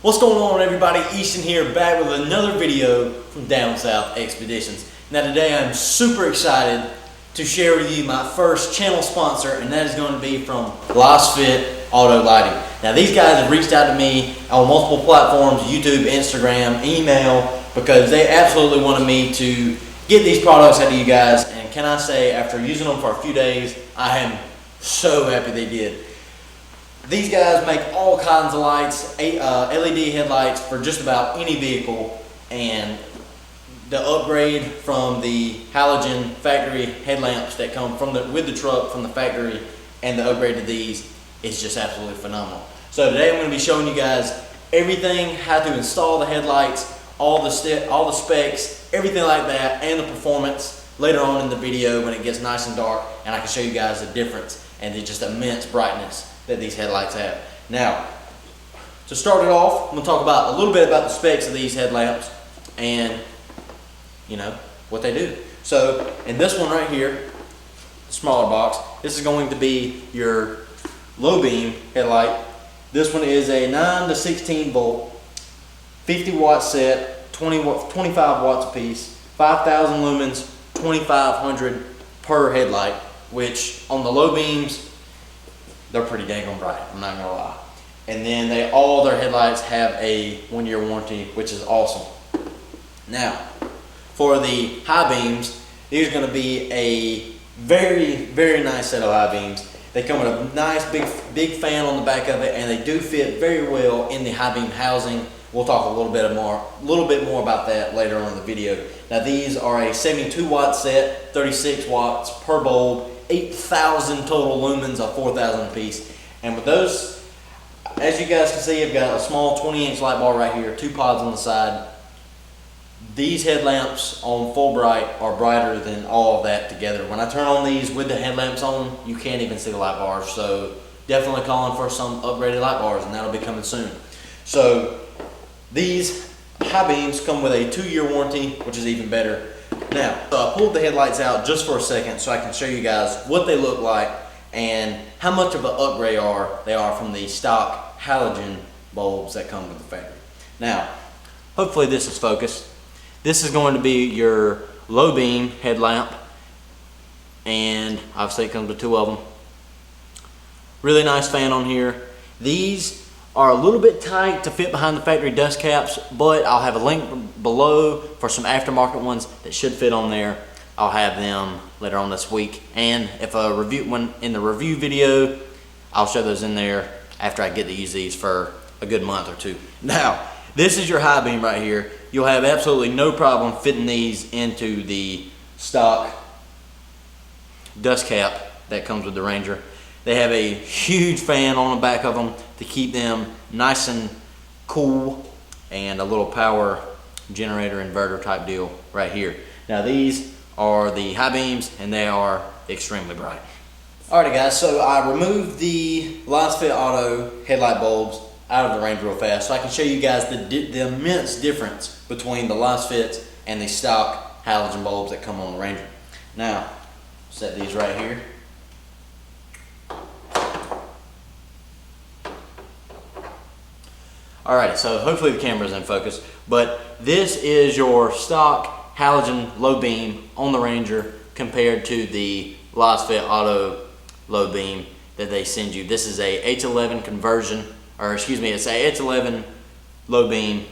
What's going on, everybody? Easton here, back with another video from Down South Expeditions. Now today I'm super excited to share with you my first channel sponsor, and that is going to be from LCplus Auto Lighting. Now these guys have reached out to me on multiple platforms, YouTube, Instagram, email, because they absolutely wanted me to get these products out to you guys. And can I say, after using them for a few days, I am so happy they did. These guys make all kinds of lights, LED headlights for just about any vehicle, and the upgrade from the halogen factory headlamps that come from with the truck from the factory, and the upgrade to these is just absolutely phenomenal. So today I'm going to be showing you guys everything, how to install the headlights, all the specs, everything like that, and the performance later on in the video when it gets nice and dark, and I can show you guys the difference and the just immense brightness that these headlights have. Now, to start it off, I'm going to talk about a little bit about the specs of these headlamps and, you know, what they do. So, in this one right here, smaller box, this is going to be your low beam headlight. This one is a 9 to 16 volt, 50 watt set, 25 watts a piece, 5,000 lumens, 2,500 per headlight, which on the low beams, they're pretty dang on bright, I'm not gonna lie. And then all their headlights have a 1-year warranty, which is awesome. Now, for the high beams, these are gonna be a very, very nice set of high beams. They come with a nice big fan on the back of it, and they do fit very well in the high beam housing. We'll talk a little bit more about that later on in the video. Now these are a 72 watt set, 36 watts per bulb, 8,000 total lumens of 4,000 a piece. And with those, as you guys can see, I've got a small 20-inch light bar right here, 2 pods on the side. These headlamps on full bright are brighter than all of that together. When I turn on these with the headlamps on, you can't even see the light bars. So definitely calling for some upgraded light bars, and that'll be coming soon. So these high beams come with a 2-year warranty, which is even better. Now, so I pulled the headlights out just for a second so I can show you guys what they look like and how much of an upgrade they are from the stock halogen bulbs that come with the factory. Now, hopefully this is focused. This is going to be your low beam headlamp, and obviously it comes with 2 of them. Really nice fan on here. These are a little bit tight to fit behind the factory dust caps, but I'll have a link below for some aftermarket ones that should fit on there. I'll have them later on this week, and if in the review video, I'll show those in there after I get to use these for a good month or 2. Now, this is your high beam right here. You'll have absolutely no problem fitting these into the stock dust cap that comes with the Ranger. They have a huge fan on the back of them to keep them nice and cool, and a little power generator inverter type deal right here. Now these are the high beams, and they are extremely bright. Alrighty guys, so I removed the LCplus Auto headlight bulbs out of the Ranger real fast so I can show you guys the immense difference between the LCplus and the stock halogen bulbs that come on the Ranger. Now, set these right here. Alright, so hopefully the camera's in focus, but this is your stock halogen low beam on the Ranger compared to the LCplus Auto low beam that they send you. This is a H11 conversion, or excuse me, it's a H11 low beam,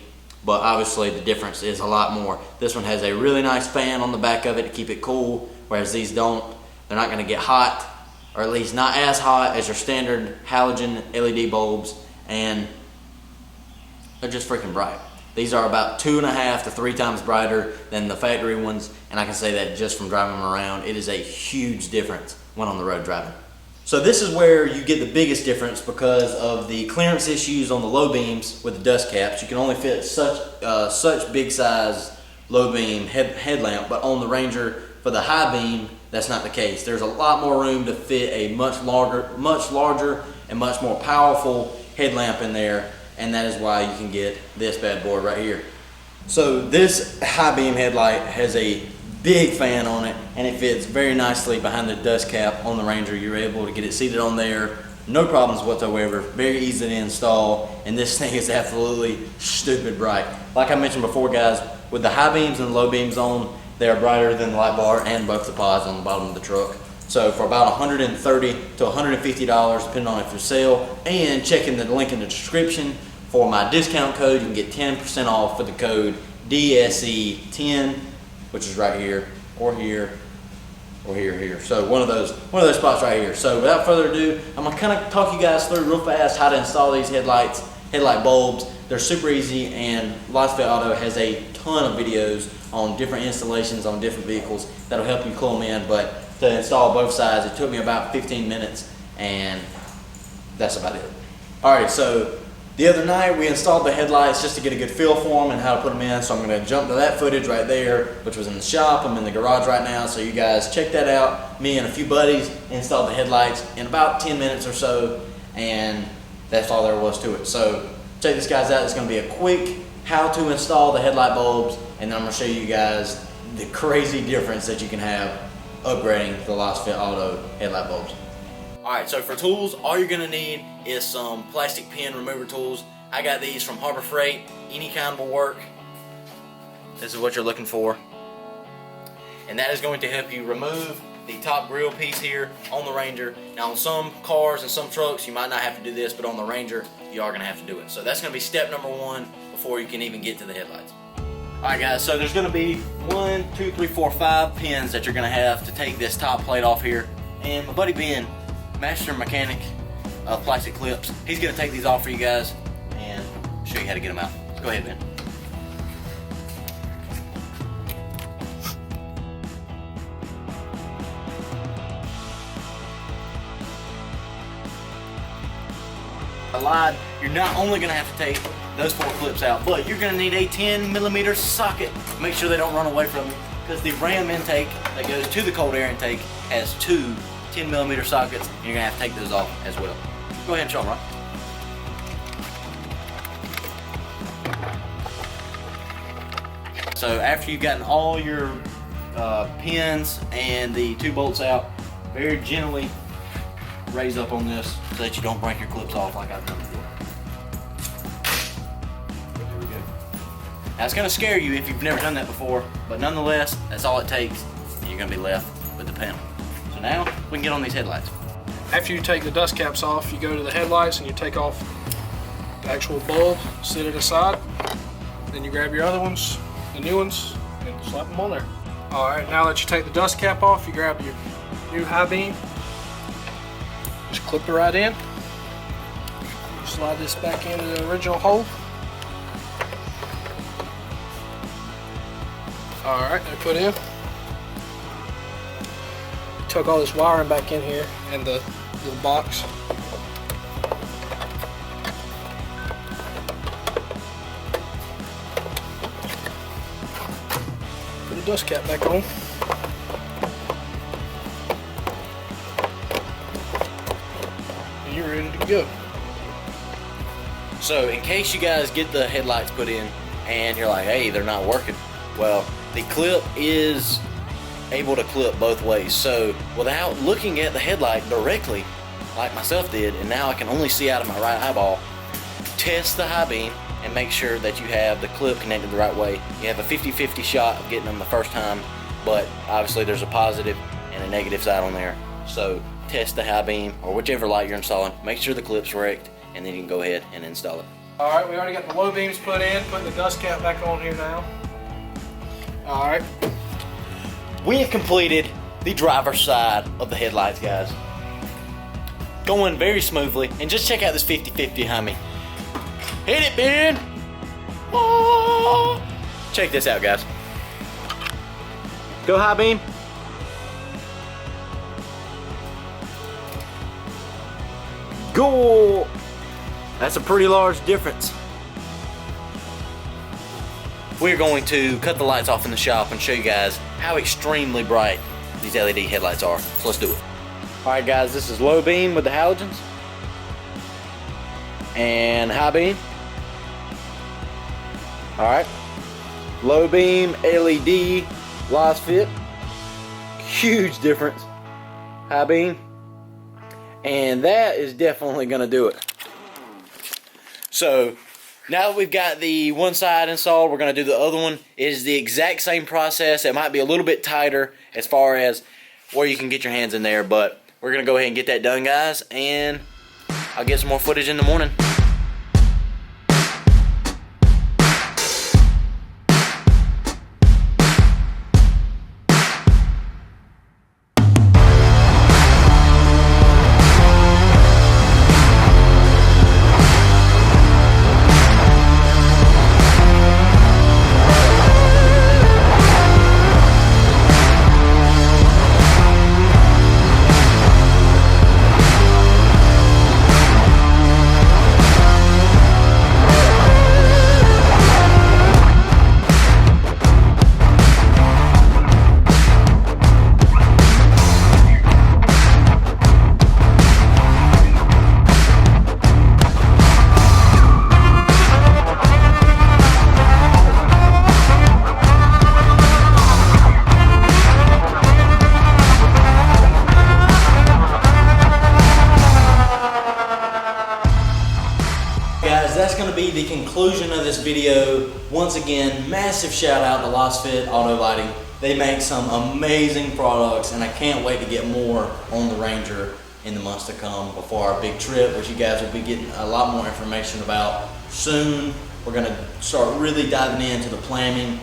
but obviously the difference is a lot more. This one has a really nice fan on the back of it to keep it cool, whereas these don't. They're not going to get hot, or at least not as hot as your standard halogen LED bulbs, and they're just freaking bright. These are about 2.5 to 3 times brighter than the factory ones, and I can say that just from driving them around. It is a huge difference when on the road driving. So this is where you get the biggest difference because of the clearance issues on the low beams with the dust caps. You can only fit such big size low beam headlamp, but on the Ranger for the high beam, that's not the case. There's a lot more room to fit a much larger and much more powerful headlamp in there. And that is why you can get this bad boy right here. So this high beam headlight has a big fan on it, and it fits very nicely behind the dust cap on the Ranger. You're able to get it seated on there no problems whatsoever, very easy to install, and this thing is absolutely stupid bright. Like I mentioned before, guys, with the high beams and low beams on, they are brighter than the light bar and both the pods on the bottom of the truck. So for about $130 to $150, depending on if you sell, and checking the link in the description for my discount code, you can get 10% off for the code DSE10, which is right here, or here, or here. So one of those spots right here. So without further ado, I'm gonna kind of talk you guys through real fast how to install these headlight bulbs. They're super easy, and LCplus Auto has a ton of videos on different installations on different vehicles that'll help you clue them in. But to install both sides, it took me about 15 minutes, and that's about it. Alright, so the other night we installed the headlights just to get a good feel for them and how to put them in. So I'm going to jump to that footage right there, which was in the shop. I'm in the garage right now, so you guys check that out. Me and a few buddies installed the headlights in about 10 minutes or so, and that's all there was to it. So check this guys out. It's going to be a quick how to install the headlight bulbs, and then I'm going to show you guys the crazy difference that you can have upgrading the LCplus Auto headlight bulbs. Alright, so for tools, all you're going to need is some plastic pin remover tools. I got these from Harbor Freight. Any kind will work. This is what you're looking for. And that is going to help you remove the top grill piece here on the Ranger. Now on some cars and some trucks you might not have to do this, but on the Ranger you are going to have to do it. So that's going to be step number one before you can even get to the headlights. Alright guys, so there's going to be 1, 2, 3, 4, 5 pins that you're going to have to take this top plate off here. And my buddy Ben, master mechanic of plastic clips, he's going to take these off for you guys and show you how to get them out. Go ahead, Ben. I lied. You're not only going to have to take those 4 clips out, but you're going to need a 10mm socket. Make sure they don't run away from you, because the ram intake that goes to the cold air intake has 2 10mm sockets, and you're going to have to take those off as well. Go ahead and show them, right? So after you've gotten all your pins and the 2 bolts out, very gently raise up on this so that you don't break your clips off like I've done before. There we go. Now it's going to scare you if you've never done that before, but nonetheless, that's all it takes, and you're going to be left with the panel. So now we can get on these headlights. After you take the dust caps off, you go to the headlights and you take off the actual bulb, set it aside, then you grab your other ones, the new ones, and slap them on there. Alright, now that you take the dust cap off, you grab your new high beam, just clip it right in, you slide this back into the original hole. Alright, they're put in. Tuck all this wiring back in here and the little box. Put the dust cap back on. And you're ready to go. So in case you guys get the headlights put in and you're like, hey, they're not working. Well, the clip is able to clip both ways, so without looking at the headlight directly like myself did, and now I can only see out of my right eyeball, test the high beam and make sure that you have the clip connected the right way. You have a 50-50 shot of getting them the first time, but obviously there's a positive and a negative side on there. So test the high beam or whichever light you're installing, make sure the clip's correct, and then you can go ahead and install it. Alright, we already got the low beams put in, putting the dust cap back on here now. Alright. We have completed the driver's side of the headlights, guys. Going very smoothly, and just check out this 50-50 behind me. Hit it, Ben! Oh! Check this out, guys. Go high beam. Go! That's a pretty large difference. We're going to cut the lights off in the shop and show you guys how extremely bright these LED headlights are. So let's do it. Alright guys, this is low beam with the halogens. And high beam. Alright. Low beam, LED, LCplus. Huge difference. High beam. And that is definitely gonna do it. So now that we've got the one side installed, we're gonna do the other one. It is the exact same process. It might be a little bit tighter as far as where you can get your hands in there, but we're gonna go ahead and get that done, guys, and I'll get some more footage in the morning. Guys, that's going to be the conclusion of this video. Once again, massive shout out to LCplus Auto Lighting. They make some amazing products, and I can't wait to get more on the Ranger in the months to come before our big trip, which you guys will be getting a lot more information about soon. We're going to start really diving into the planning,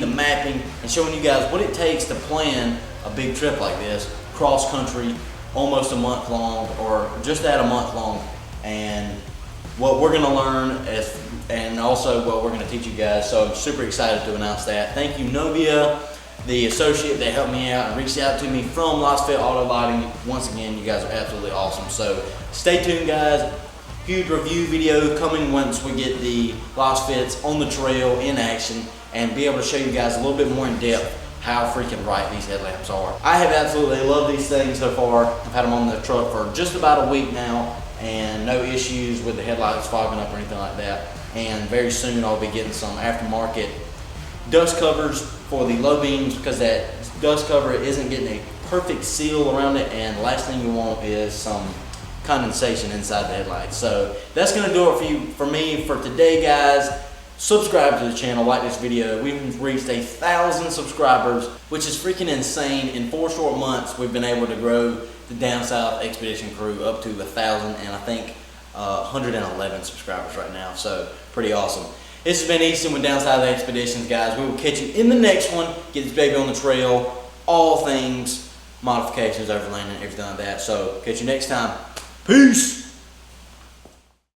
the mapping, and showing you guys what it takes to plan a big trip like this, cross country, almost a month long, or just at a month long, and what we're going to learn and also what we're going to teach you guys. So I'm super excited to announce that. Thank you, Novia, the associate that helped me out and reached out to me from LCplus Auto Lighting. Once again, you guys are absolutely awesome. So stay tuned, guys. Huge review video coming once we get the LCplus on the trail in action and be able to show you guys a little bit more in depth how freaking bright these headlamps are. I have absolutely loved these things so far. I've had them on the truck for just about a week now, and no issues with the headlights fogging up or anything like that. And very soon I'll be getting some aftermarket dust covers for the low beams, because that dust cover isn't getting a perfect seal around it, and the last thing you want is some condensation inside the headlights. So that's gonna do it for me for today, guys. Subscribe to the channel, like this video. We've reached 1,000 subscribers, which is freaking insane. In 4 short months, we've been able to grow the Down South Expedition crew up to 1,000, and I think 111 subscribers right now. So pretty awesome. This has been Easton with Down South Expeditions, guys. We will catch you in the next one. Get this baby on the trail. All things modifications, overland, and everything like that. So catch you next time. Peace.